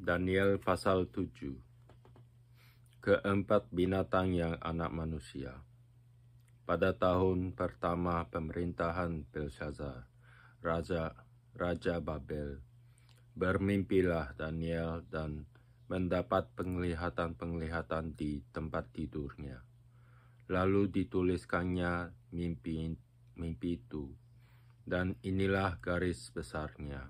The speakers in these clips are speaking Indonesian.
Daniel pasal 7. Keempat binatang yang anak manusia. Pada tahun pertama pemerintahan Belshazzar, Raja Babel, bermimpilah Daniel dan mendapat penglihatan-penglihatan di tempat tidurnya. Lalu dituliskannya mimpi itu, dan inilah garis besarnya.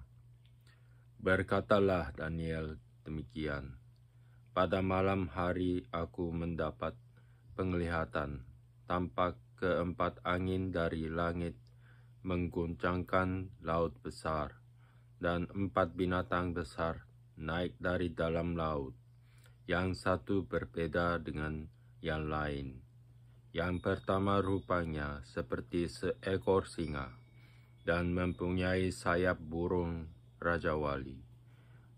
Berkatalah Daniel demikian, pada malam hari aku mendapat penglihatan, tampak keempat angin dari langit mengguncangkan laut besar, dan empat binatang besar naik dari dalam laut, yang satu berbeda dengan yang lain. Yang pertama rupanya seperti seekor singa, dan mempunyai sayap burung rajawali.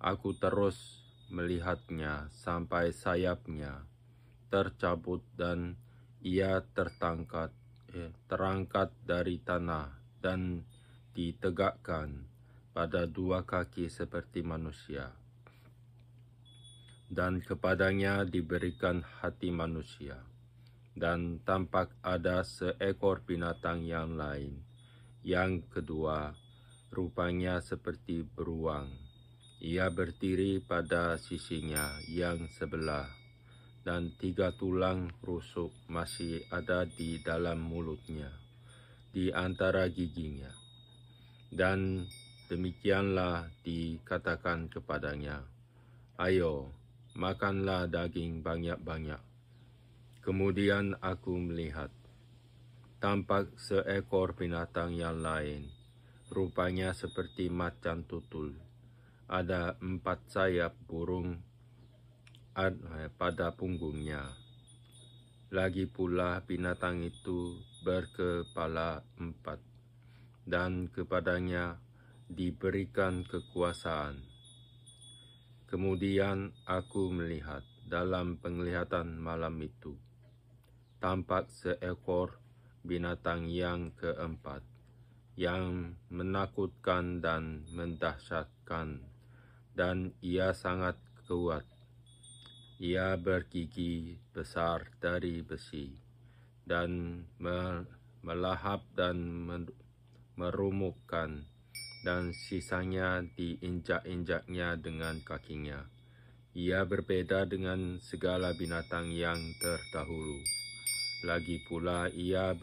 Aku terus melihatnya sampai sayapnya tercabut dan ia terangkat dari tanah dan ditegakkan pada dua kaki seperti manusia. Dan kepadanya diberikan hati manusia. Dan tampak ada seekor binatang yang lain. Yang kedua, rupanya seperti beruang. Ia berdiri pada sisinya yang sebelah, dan 3 tulang rusuk masih ada di dalam mulutnya, di antara giginya. Dan demikianlah dikatakan kepadanya, ayo, makanlah daging banyak-banyak. Kemudian aku melihat, tampak seekor binatang yang lain, rupanya seperti macan tutul. Ada 4 sayap burung pada punggungnya. Lagi pula binatang itu berkepala 4, dan kepadanya diberikan kekuasaan. Kemudian aku melihat dalam penglihatan malam itu, tampak seekor binatang yang keempat, yang menakutkan dan mendahsyatkan, dan ia sangat kuat. Ia bergigi besar dari besi, dan melahap dan merumukkan, dan sisanya diinjak-injaknya dengan kakinya. Ia berbeda dengan segala binatang yang terdahulu. Lagi pula ia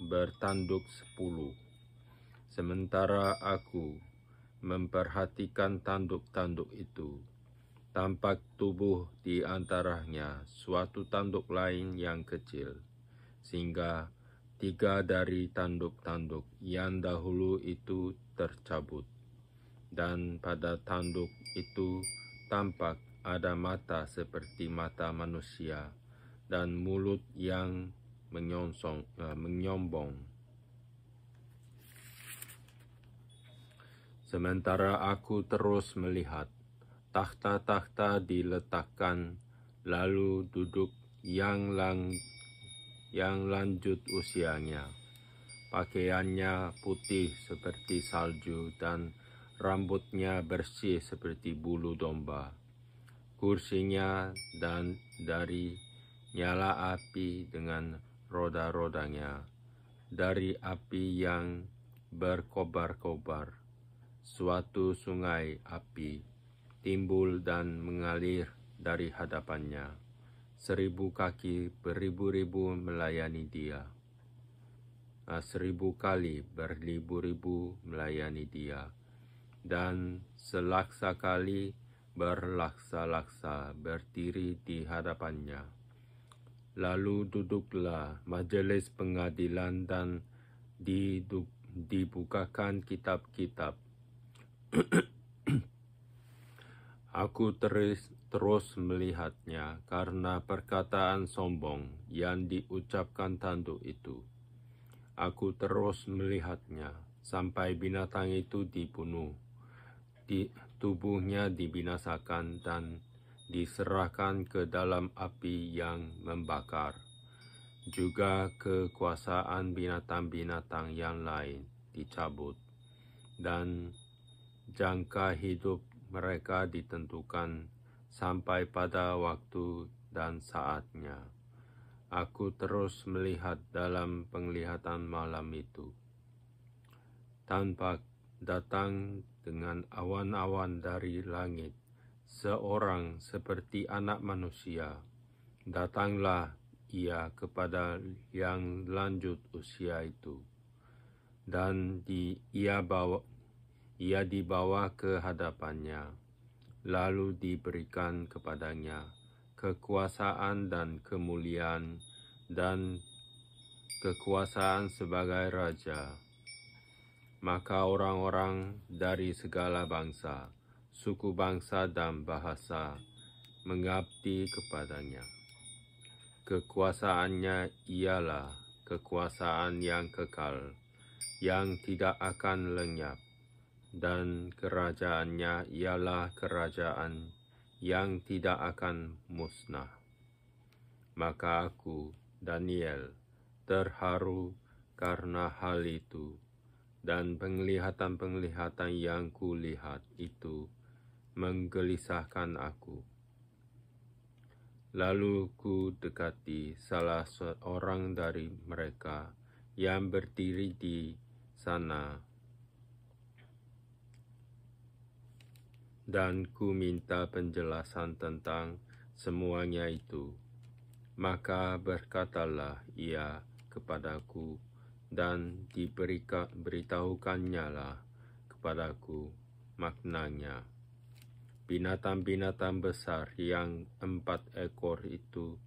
bertanduk 10. Sementara aku memperhatikan tanduk-tanduk itu, tampak tubuh di antaranya suatu tanduk lain yang kecil, sehingga 3 dari tanduk-tanduk yang dahulu itu tercabut. Dan pada tanduk itu tampak ada mata seperti mata manusia, dan mulut yang menyombong. Sementara aku terus melihat, takhta-takhta diletakkan, lalu duduk yang lanjut usianya. Pakaiannya putih seperti salju, dan rambutnya bersih seperti bulu domba. Kursinya dan dari nyala api dengan roda-rodanya, dari api yang berkobar-kobar. Suatu sungai api timbul dan mengalir dari hadapannya. 1000 kaki beribu-ribu melayani dia. 1000 kali beribu-ribu melayani dia. Dan selaksa kali berlaksa-laksa berdiri di hadapannya. Lalu duduklah majelis pengadilan dan dibukakan kitab-kitab. Aku terus melihatnya karena perkataan sombong yang diucapkan tanduk itu. Aku terus melihatnya sampai binatang itu dibunuh, tubuhnya dibinasakan dan diserahkan ke dalam api yang membakar. Juga kekuasaan binatang-binatang yang lain dicabut, dan jangka hidup mereka ditentukan sampai pada waktu dan saatnya. Aku terus melihat dalam penglihatan malam itu. Tanpa datang dengan awan-awan dari langit, seorang seperti anak manusia, datanglah ia kepada yang lanjut usia itu, dan ia dibawa ke hadapannya, lalu diberikan kepadanya kekuasaan dan kemuliaan dan kekuasaan sebagai raja. Maka orang-orang dari segala bangsa, suku bangsa dan bahasa mengabdi kepadanya. Kekuasaannya ialah kekuasaan yang kekal, yang tidak akan lenyap, dan kerajaannya ialah kerajaan yang tidak akan musnah. Maka aku, Daniel, terharu karena hal itu, dan penglihatan-penglihatan yang kulihat itu menggelisahkan aku. Lalu ku dekati salah seorang dari mereka yang berdiri di sana, dan ku minta penjelasan tentang semuanya itu. Maka berkatalah ia kepadaku, dan diberitahukannya kepadaku maknanya. Binatang-binatang besar yang 4 ekor itu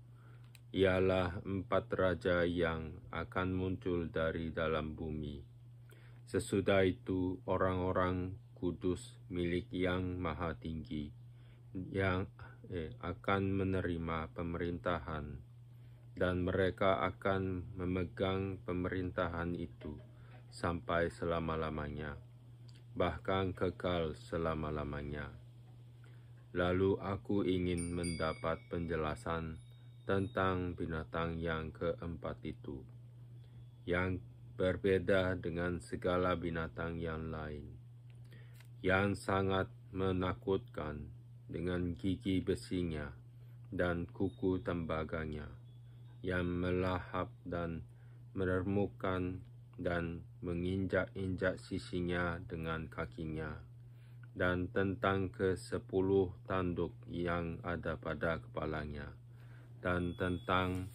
ialah 4 raja yang akan muncul dari dalam bumi. Sesudah itu orang-orang kudus milik Yang Maha Tinggi yang akan menerima pemerintahan, dan mereka akan memegang pemerintahan itu sampai selama-lamanya, bahkan kekal selama-lamanya. Lalu aku ingin mendapat penjelasan tentang binatang yang keempat itu, yang berbeda dengan segala binatang yang lain, yang sangat menakutkan dengan gigi besinya dan kuku tembaganya, yang melahap dan meremukkan dan menginjak-injak sisinya dengan kakinya, dan tentang ke-10 tanduk yang ada pada kepalanya, dan tentang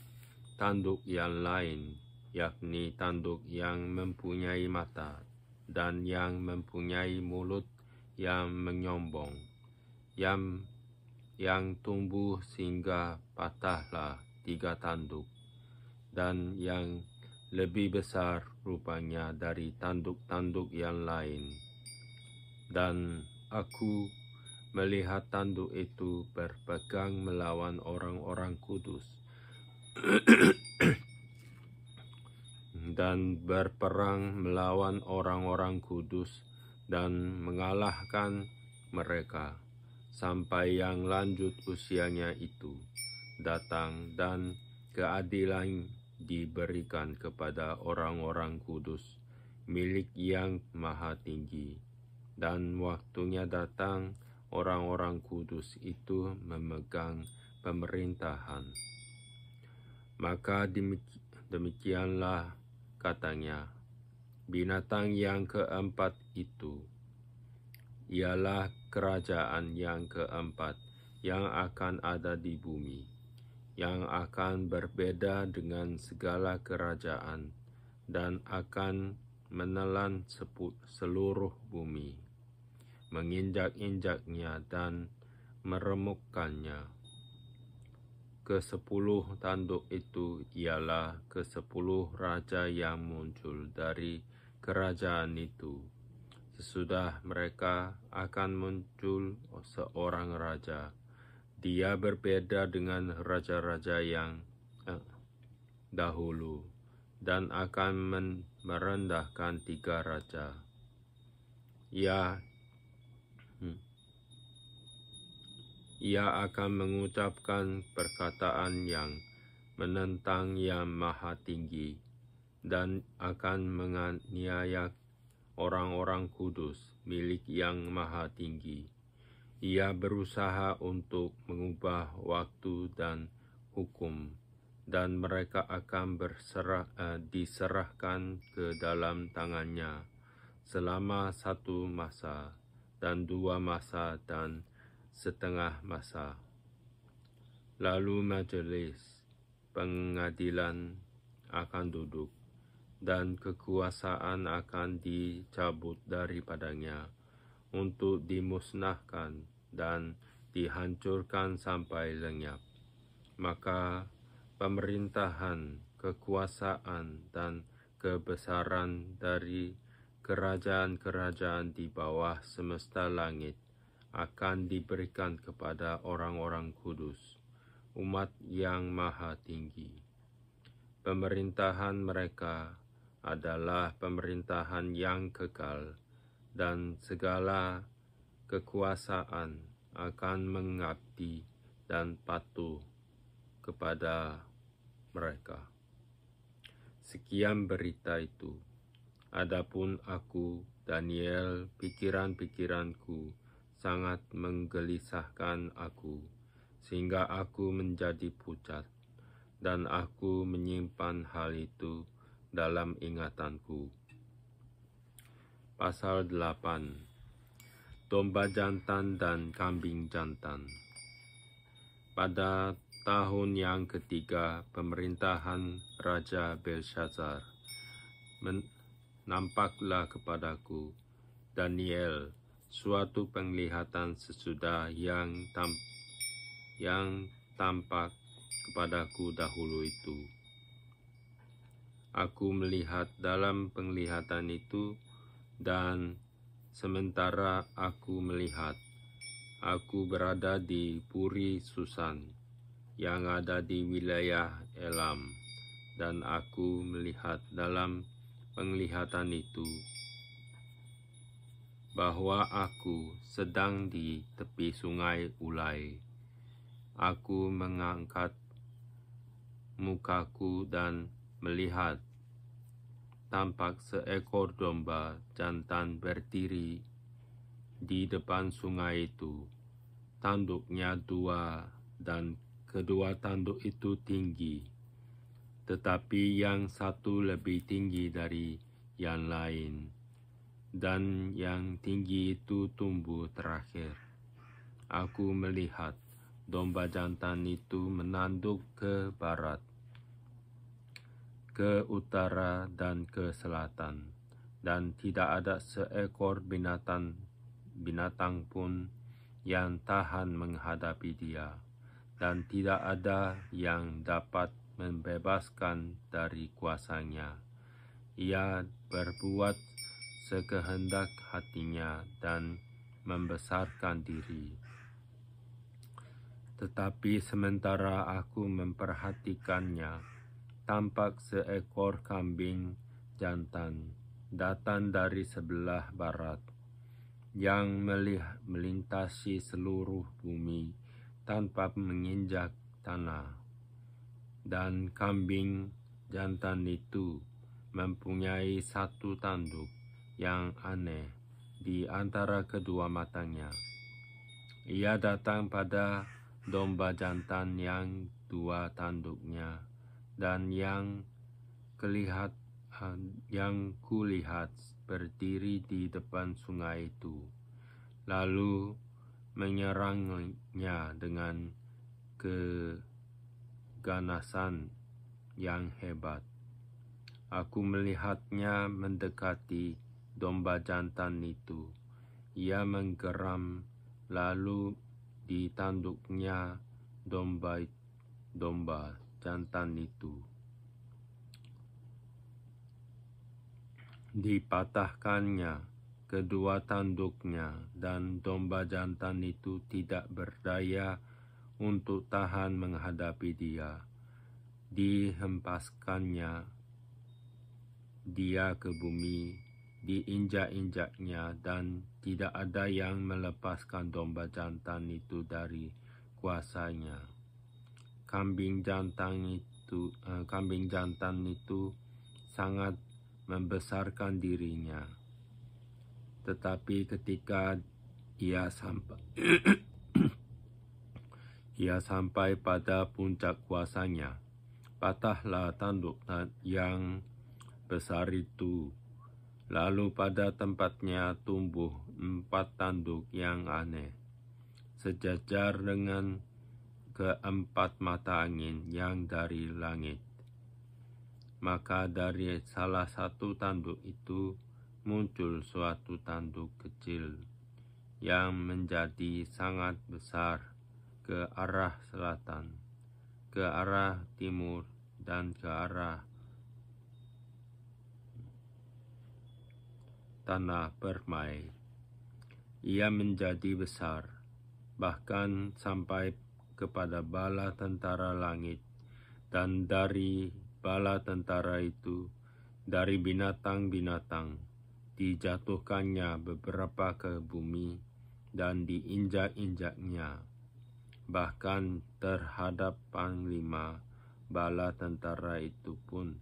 tanduk yang lain, yakni tanduk yang mempunyai mata dan yang mempunyai mulut yang menyombong, yang tumbuh sehingga patahlah 3 tanduk, dan yang lebih besar rupanya dari tanduk-tanduk yang lain. Dan aku melihat tanduk itu berpegang melawan orang-orang kudus dan berperang melawan orang-orang kudus dan mengalahkan mereka, sampai yang lanjut usianya itu datang, dan keadilan diberikan kepada orang-orang kudus milik Yang Maha Tinggi. Dan waktunya datang, orang-orang kudus itu memegang pemerintahan. Maka demikianlah katanya, binatang yang keempat itu ialah kerajaan yang keempat yang akan ada di bumi, yang akan berbeda dengan segala kerajaan dan akan menelan seluruh bumi, menginjak-injaknya dan meremukkannya. Ke-10 tanduk itu ialah ke-10 raja yang muncul dari kerajaan itu. Sesudah mereka akan muncul seorang raja. Dia berbeda dengan raja-raja yang dahulu, dan akan merendahkan 3 raja. Ia akan mengucapkan perkataan yang menentang Yang Maha Tinggi, dan akan menganiaya orang-orang kudus milik Yang Maha Tinggi. Ia berusaha untuk mengubah waktu dan hukum, dan mereka akan diserahkan ke dalam tangannya selama 1 masa, dan 2 masa, dan setengah masa. Lalu majelis pengadilan akan duduk, dan kekuasaan akan dicabut daripadanya untuk dimusnahkan dan dihancurkan sampai lenyap. Maka pemerintahan, kekuasaan, dan kebesaran dari kerajaan-kerajaan di bawah semesta langit akan diberikan kepada orang-orang kudus, umat yang maha tinggi. Pemerintahan mereka adalah pemerintahan yang kekal, dan segala kekuasaan akan mengabdi dan patuh kepada mereka. Sekian berita itu. Adapun aku, Daniel, pikiran-pikiranku sangat menggelisahkan aku, sehingga aku menjadi pucat, dan aku menyimpan hal itu dalam ingatanku. Pasal 8. Domba jantan dan kambing jantan. Pada tahun yang ketiga pemerintahan Raja Belshazzar, nampaklah kepadaku, Daniel, suatu penglihatan sesudah yang tampak kepadaku dahulu itu. Aku melihat dalam penglihatan itu, dan sementara aku melihat, aku berada di Puri Susan yang ada di wilayah Elam, dan aku melihat dalam penglihatan itu bahwa aku sedang di tepi sungai Ulai. Aku mengangkat mukaku dan melihat, tampak seekor domba jantan berdiri di depan sungai itu. Tanduknya 2, dan kedua tanduk itu tinggi, tetapi yang satu lebih tinggi dari yang lain, dan yang tinggi itu tumbuh terakhir. Aku melihat domba jantan itu menanduk ke barat, ke utara, dan ke selatan, dan tidak ada seekor binatang pun yang tahan menghadapi dia, dan tidak ada yang dapat membebaskan dari kuasanya. Ia berbuat sekehendak hatinya dan membesarkan diri. Tetapi sementara aku memperhatikannya, tampak seekor kambing jantan datang dari sebelah barat, yang melintasi seluruh bumi tanpa menginjak tanah. Dan kambing jantan itu mempunyai satu tanduk yang aneh di antara kedua matanya. Ia datang pada domba jantan yang 2 tanduknya, dan yang kulihat berdiri di depan sungai itu, lalu menyerangnya dengan keganasan yang hebat. Aku melihatnya mendekati domba jantan itu. Ia menggeram, lalu ditanduknya domba jantan itu. Dipatahkannya kedua tanduknya, dan domba jantan itu tidak berdaya untuk tahan menghadapi dia. Dihempaskannya dia ke bumi, diinjak-injaknya, dan tidak ada yang melepaskan domba jantan itu dari kuasanya. Kambing jantan itu sangat membesarkan dirinya. Tetapi ketika ia sampai pada puncak kuasanya. Patahlah tanduk yang besar itu. Lalu pada tempatnya tumbuh 4 tanduk yang aneh, sejajar dengan keempat mata angin yang dari langit. Maka dari salah satu tanduk itu muncul suatu tanduk kecil yang menjadi sangat besar ke arah selatan, ke arah timur, dan ke arah tanah permai. Ia menjadi besar, bahkan sampai kepada bala tentara langit, dan dari bala tentara itu, dari binatang-binatang, dijatuhkannya beberapa ke bumi dan diinjak-injaknya. Bahkan terhadap panglima bala tentara itu pun,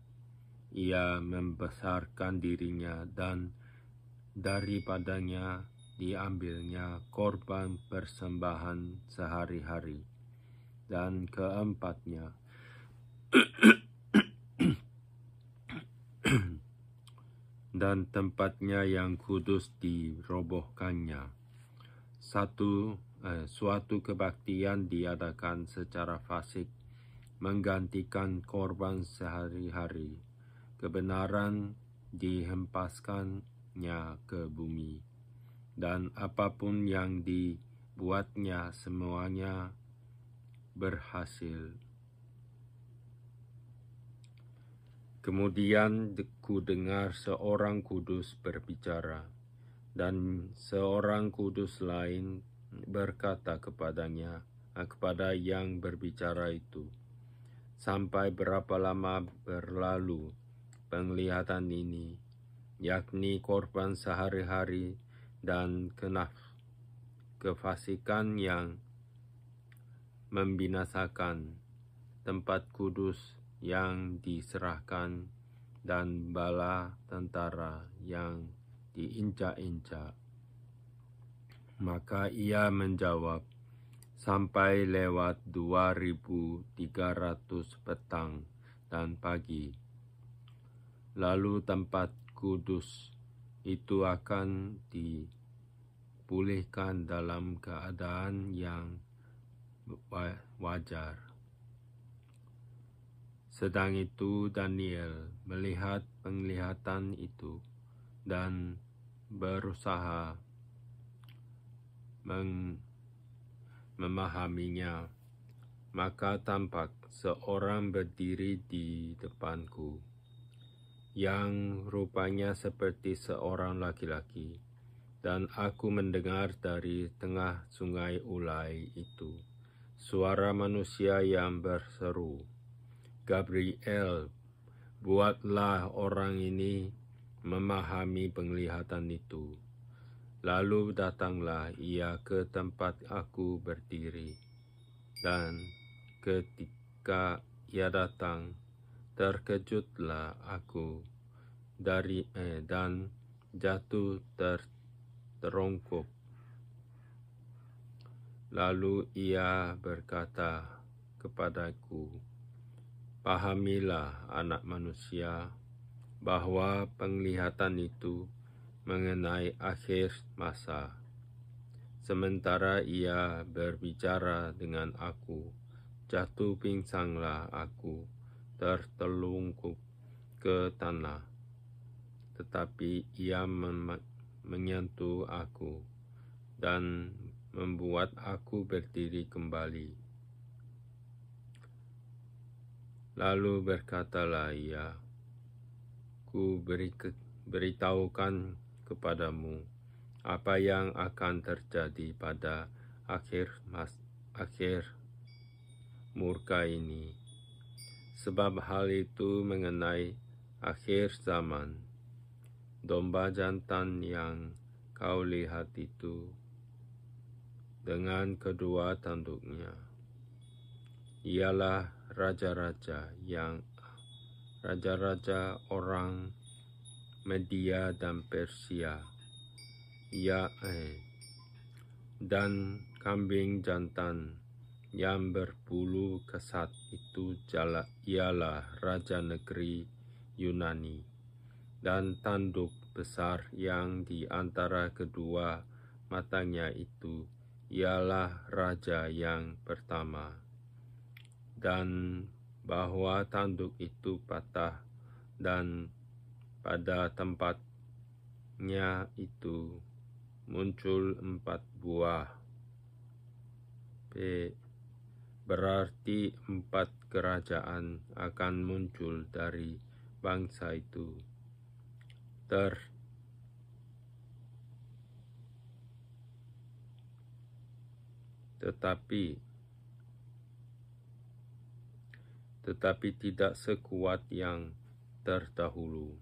ia membesarkan dirinya dan daripadanya diambilnya korban persembahan sehari-hari. Dan keempatnya, dan tempatnya yang kudus dirobohkannya. Suatu kebaktian diadakan secara fasik, menggantikan korban sehari-hari. Kebenaran dihempaskannya ke bumi, dan apapun yang dibuatnya semuanya berhasil. Kemudian ku dengar seorang kudus berbicara, dan seorang kudus lain berkata kepadanya, kepada yang berbicara itu, sampai berapa lama berlalu penglihatan ini, yakni korban sehari-hari dan kefasikan yang membinasakan tempat kudus yang diserahkan dan bala tentara yang diinjak-injak. Maka ia menjawab, sampai lewat 2300 petang dan pagi. Lalu tempat kudus itu akan dipulihkan dalam keadaan yang wajar. Sedang itu Daniel melihat penglihatan itu dan berusaha memahaminya. Maka tampak seorang berdiri di depanku, yang rupanya seperti seorang laki-laki, dan aku mendengar dari tengah sungai Ulai itu suara manusia yang berseru, Gabriel, buatlah orang ini memahami penglihatan itu. Lalu datanglah ia ke tempat aku berdiri, dan ketika ia datang, terkejutlah aku dan jatuh terongkok. Lalu ia berkata kepadaku, pahamilah anak manusia, bahwa penglihatan itu mengenai akhir masa. Sementara ia berbicara dengan aku, jatuh pingsanglah aku, tertelungkup ke tanah. Tetapi ia menyentuh aku dan membuat aku berdiri kembali. Lalu berkatalah ia, ku beritahukan kepadamu apa yang akan terjadi pada akhir murka ini. Sebab hal itu mengenai akhir zaman. Domba jantan yang kau lihat itu dengan kedua tanduknya, ialah raja-raja orang Media dan Persia. dan kambing jantan yang berbulu kesat itu ialah raja negeri Yunani, dan tanduk besar yang di antara kedua matanya itu ialah raja yang pertama, dan bahwa tanduk itu patah, dan pada tempatnya itu muncul 4 buah. Berarti 4 kerajaan akan muncul dari bangsa itu. Tetapi tidak sekuat yang terdahulu.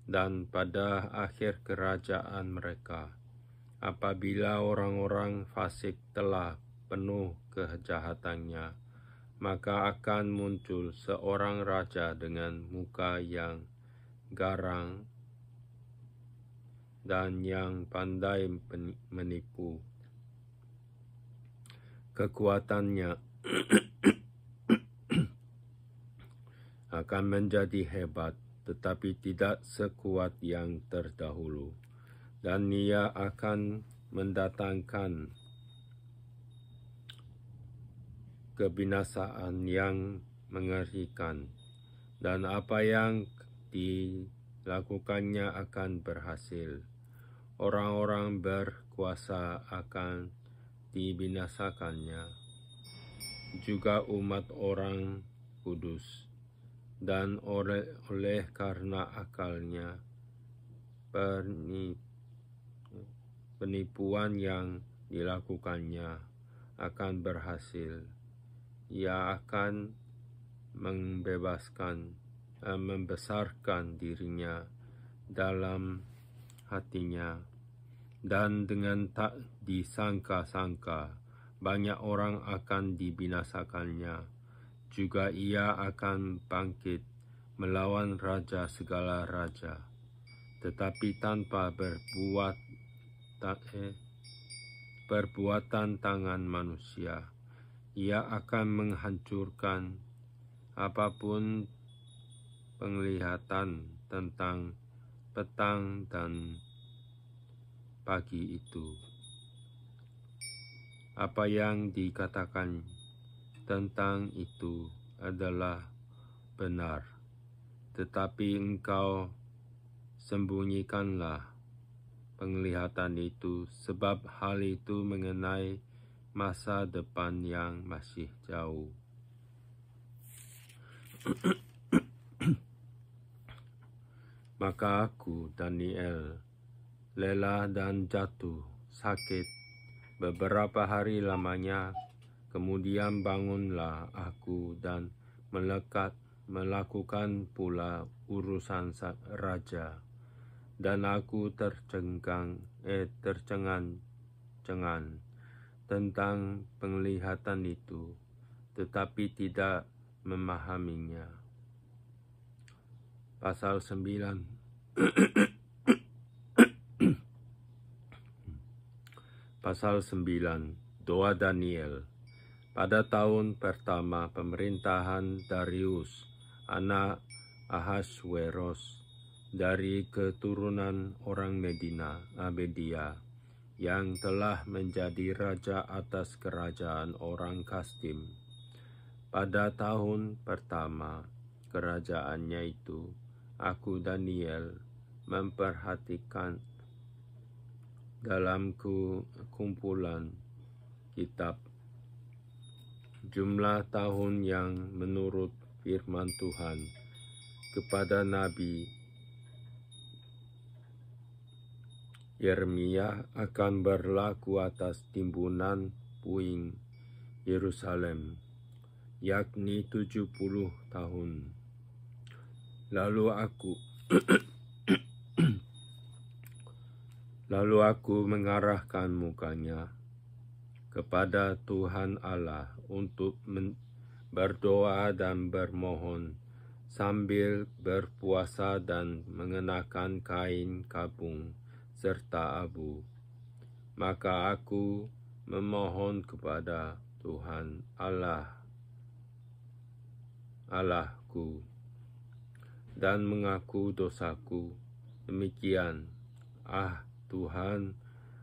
Dan pada akhir kerajaan mereka, apabila orang-orang fasik telah penuh kejahatannya, maka akan muncul seorang raja dengan muka yang garang dan yang pandai menipu. Kekuatannya akan menjadi hebat, tetapi tidak sekuat yang terdahulu, dan ia akan mendatangkan kebinasaan yang mengerikan, dan apa yang dilakukannya akan berhasil. Orang-orang berkuasa akan dibinasakannya, juga umat orang kudus, dan oleh karena akalnya penipuan yang dilakukannya akan berhasil. Ia akan membesarkan dirinya dalam hatinya, dan dengan tak disangka-sangka banyak orang akan dibinasakannya. Juga ia akan bangkit melawan raja segala raja, tetapi tanpa perbuatan tangan manusia. Ia akan menghancurkan apapun penglihatan tentang petang dan pagi itu. Apa yang dikatakan tentang itu adalah benar, tetapi engkau sembunyikanlah penglihatan itu, sebab hal itu mengenai masa depan yang masih jauh. Maka aku, Daniel, lelah dan jatuh sakit beberapa hari lamanya. Kemudian bangunlah aku dan melakukan pula urusan raja. Dan aku tercengang-cengan tentang penglihatan itu, tetapi tidak memahaminya. Pasal 9. Pasal 9. Doa Daniel. Pada tahun pertama pemerintahan Darius, anak Ahasweros, dari keturunan orang Media, yang telah menjadi raja atas kerajaan orang Kastim. Pada tahun pertama kerajaannya itu, aku Daniel memperhatikan dalam kumpulan kitab jumlah tahun yang menurut firman Tuhan kepada Nabi Yeremia akan berlaku atas timbunan puing Yerusalem, yakni 70 tahun. Lalu aku mengarahkan mukanya kepada Tuhan Allah untuk berdoa dan bermohon sambil berpuasa dan mengenakan kain kabung serta abu. Maka aku memohon kepada Tuhan Allahku dan mengaku dosaku. Demikian, Tuhan,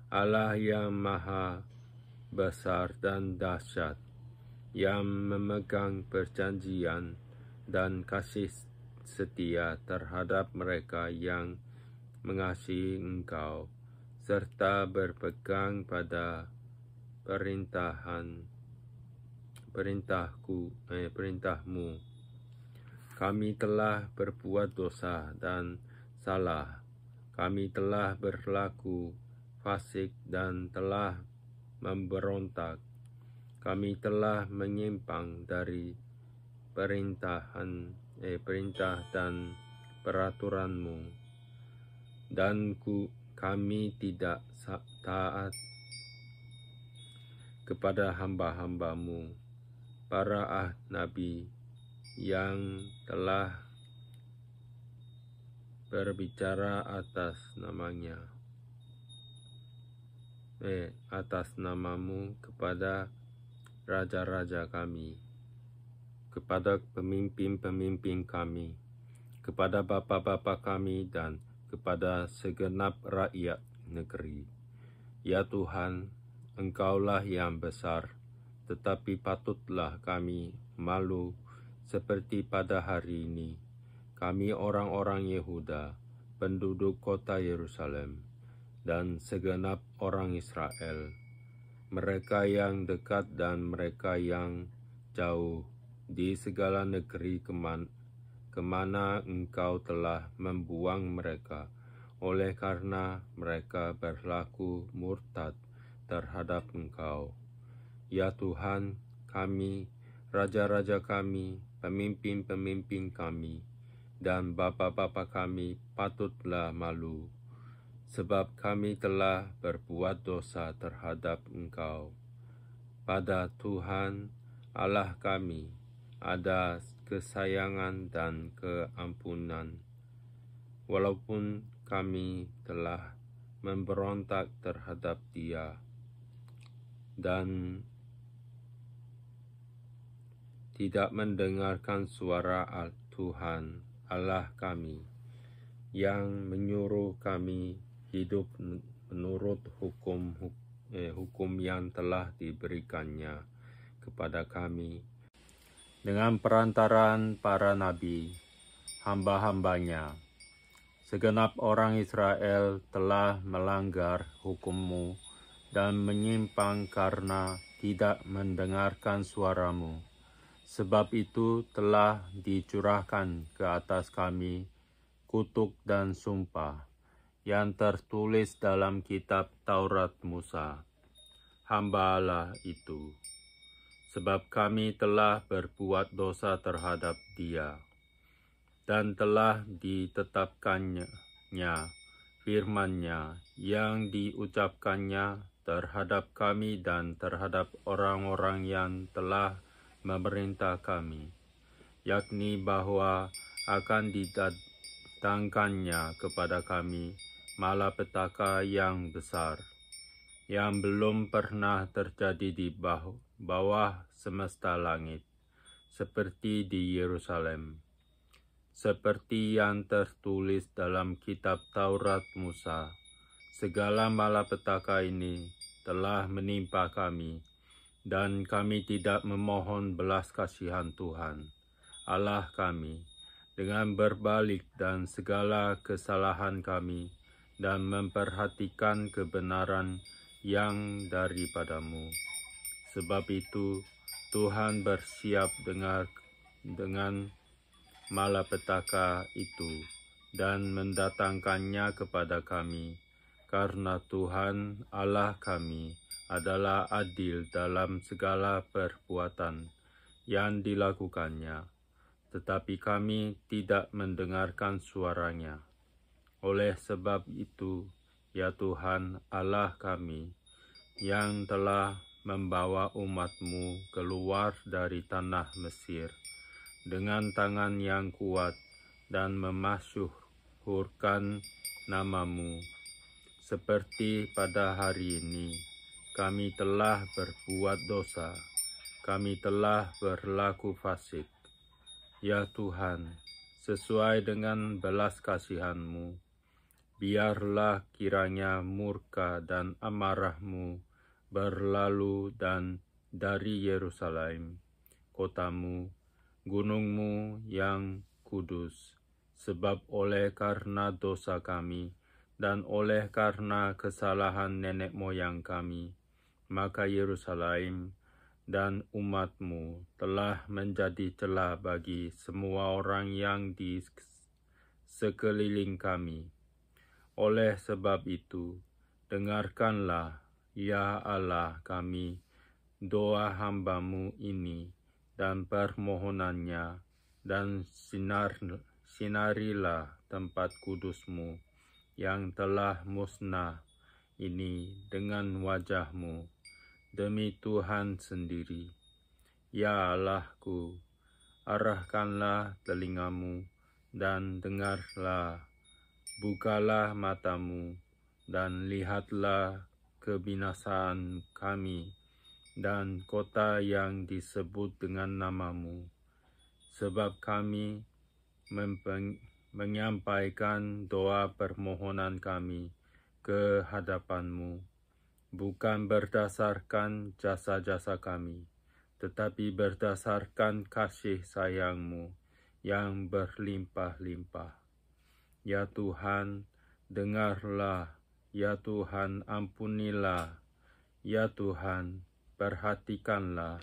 Allah yang maha besar dan dahsyat, yang memegang perjanjian dan kasih setia terhadap mereka yang mengasihi Engkau, serta berpegang pada perintahmu. Kami telah berbuat dosa dan salah. Kami telah berlaku fasik dan telah memberontak. Kami telah menyimpang dari perintah dan peraturanmu, dan kami tidak taat kepada hamba-hambamu, para nabi yang telah berbicara atas namamu kepada raja-raja kami, kepada pemimpin-pemimpin kami, kepada bapa-bapa kami, dan kepada segenap rakyat negeri. Ya Tuhan, Engkaulah yang besar, tetapi patutlah kami malu seperti pada hari ini. Kami orang-orang Yehuda, penduduk kota Yerusalem, dan segenap orang Israel, mereka yang dekat dan mereka yang jauh, di segala negeri kemana Engkau telah membuang mereka, oleh karena mereka berlaku murtad terhadap Engkau. Ya Tuhan, kami, raja-raja kami, pemimpin-pemimpin kami, dan bapa-bapa kami patutlah malu, sebab kami telah berbuat dosa terhadap Engkau. Pada Tuhan Allah kami ada kesayangan dan keampunan, walaupun kami telah memberontak terhadap Dia dan tidak mendengarkan suara Tuhan Allah kami yang menyuruh kami hidup menurut hukum yang telah diberikannya kepada kami dengan perantaraan para nabi, hamba-hambanya. Segenap orang Israel telah melanggar hukum-Mu dan menyimpang karena tidak mendengarkan suara-Mu. Sebab itu telah dicurahkan ke atas kami kutuk dan sumpah yang tertulis dalam kitab Taurat Musa, hamba Allah itu. Sebab kami telah berbuat dosa terhadap Dia, dan telah ditetapkannya firman-Nya yang diucapkannya terhadap kami dan terhadap orang-orang yang telah memerintah kami, yakni bahwa akan didatangkannya kepada kami malapetaka yang besar, yang belum pernah terjadi di bawah semesta langit, seperti di Yerusalem. Seperti yang tertulis dalam kitab Taurat Musa, segala malapetaka ini telah menimpa kami, dan kami tidak memohon belas kasihan Tuhan, Allah kami, dengan berbalik dan segala kesalahan kami, dan memperhatikan kebenaran yang daripadamu. Sebab itu, Tuhan bersiap dengan malapetaka itu dan mendatangkannya kepada kami, karena Tuhan Allah kami adalah adil dalam segala perbuatan yang dilakukannya, tetapi kami tidak mendengarkan suaranya. Oleh sebab itu, ya Tuhan Allah kami, yang telah membawa umat-Mu keluar dari tanah Mesir dengan tangan yang kuat dan memasyhurkan nama-Mu, seperti pada hari ini, kami telah berbuat dosa, kami telah berlaku fasik. Ya Tuhan, sesuai dengan belas kasihan-Mu, biarlah kiranya murka dan amarah-Mu berlalu dan dari Yerusalem, kotamu, gunungmu yang kudus, sebab oleh karena dosa kami dan oleh karena kesalahan nenek moyang kami, maka Yerusalem dan umat-Mu telah menjadi celah bagi semua orang yang di sekeliling kami. Oleh sebab itu, dengarkanlah, ya Allah kami, doa hamba-Mu ini dan permohonannya, dan sinarilah tempat kudus-Mu yang telah musnah ini dengan wajah-Mu, demi Tuhan sendiri. Ya Allahku, arahkanlah telinga-Mu dan dengarlah, bukalah mata-Mu dan lihatlah kebinasaan kami dan kota yang disebut dengan nama-Mu, sebab kami menyampaikan doa permohonan kami ke hadapan-Mu, bukan berdasarkan jasa-jasa kami, tetapi berdasarkan kasih sayang-Mu yang berlimpah-limpah. Ya Tuhan, dengarlah, ya Tuhan, ampunilah, ya Tuhan, perhatikanlah,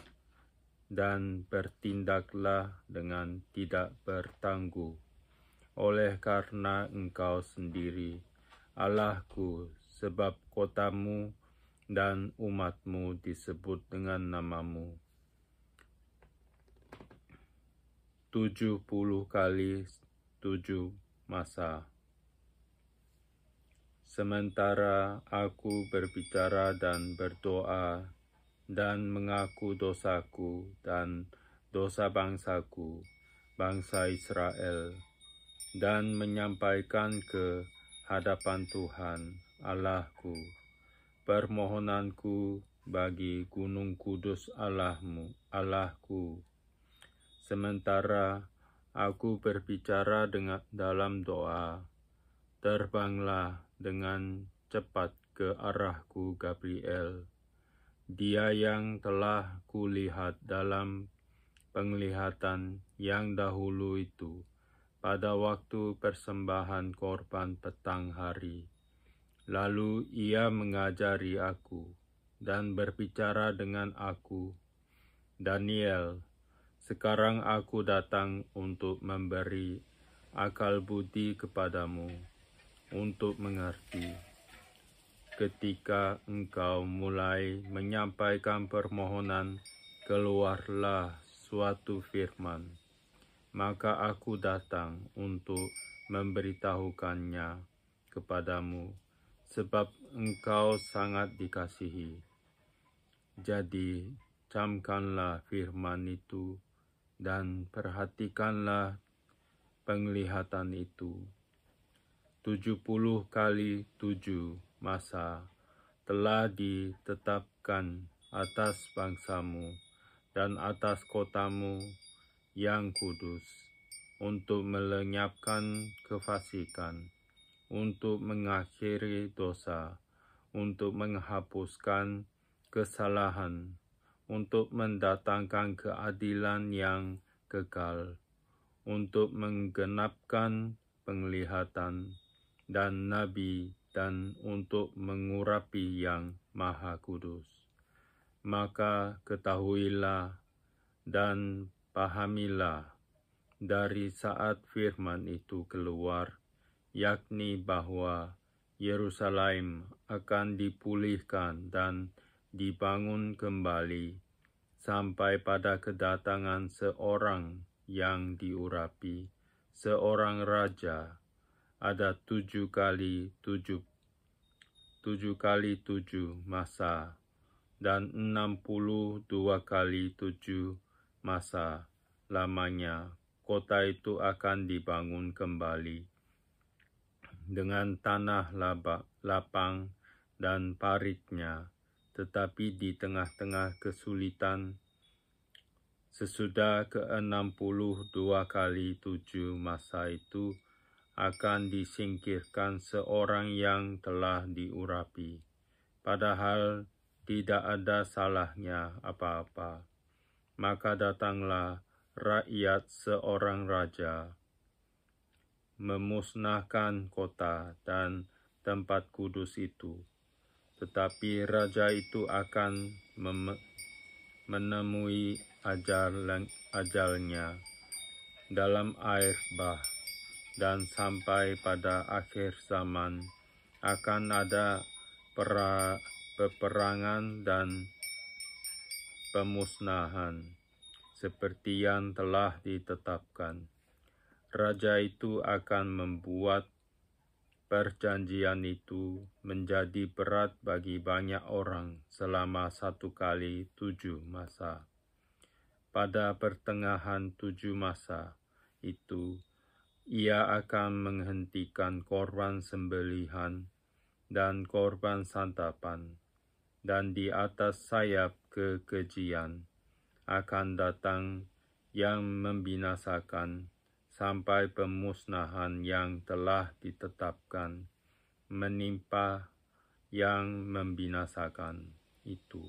dan bertindaklah dengan tidak bertangguh, oleh karena Engkau sendiri, Allahku, sebab kotamu dan umat-Mu disebut dengan nama-Mu. 70 kali 7 masa. Sementara aku berbicara dan berdoa dan mengaku dosaku dan dosa bangsaku, bangsa Israel, dan menyampaikan ke hadapan Tuhan Allahku permohonanku bagi gunung kudus Allahku. Sementara aku berbicara dalam doa, terbanglah dengan cepat ke arahku Gabriel, dia yang telah kulihat dalam penglihatan yang dahulu itu, pada waktu persembahan korban petang hari. Lalu ia mengajari aku dan berbicara dengan aku, Daniel, sekarang aku datang untuk memberi akal budi kepadamu, untuk mengerti. Ketika engkau mulai menyampaikan permohonan, keluarlah suatu firman, maka aku datang untuk memberitahukannya kepadamu, sebab engkau sangat dikasihi. Jadi, camkanlah firman itu dan perhatikanlah penglihatan itu. 70 kali 7 masa telah ditetapkan atas bangsamu dan atas kotamu yang kudus, untuk melenyapkan kefasikan, untuk mengakhiri dosa, untuk menghapuskan kesalahan, untuk mendatangkan keadilan yang kekal, untuk menggenapkan penglihatan dan nabi, dan untuk mengurapi yang maha kudus. Maka ketahuilah dan pahamilah dari saat firman itu keluar, yakni bahwa Yerusalem akan dipulihkan dan dibangun kembali sampai pada kedatangan seorang yang diurapi, seorang raja. Ada 7 kali 7 masa dan 62 kali 7 masa lamanya kota itu akan dibangun kembali. dengan tanah lapang dan paritnya, tetapi di tengah-tengah kesulitan, sesudah ke-62 kali 7 masa itu, akan disingkirkan seorang yang telah diurapi, padahal tidak ada salahnya apa-apa. Maka datanglah rakyat seorang raja, memusnahkan kota dan tempat kudus itu. Tetapi raja itu akan menemui ajalnya dalam air bah, dan sampai pada akhir zaman akan ada peperangan dan pemusnahan, seperti yang telah ditetapkan. Raja itu akan membuat perjanjian itu menjadi berat bagi banyak orang selama 1 kali 7 masa. Pada pertengahan 7 masa itu, ia akan menghentikan korban sembelihan dan korban santapan, dan di atas sayap kekejian akan datang yang membinasakan sampai pemusnahan yang telah ditetapkan menimpa yang membinasakan itu.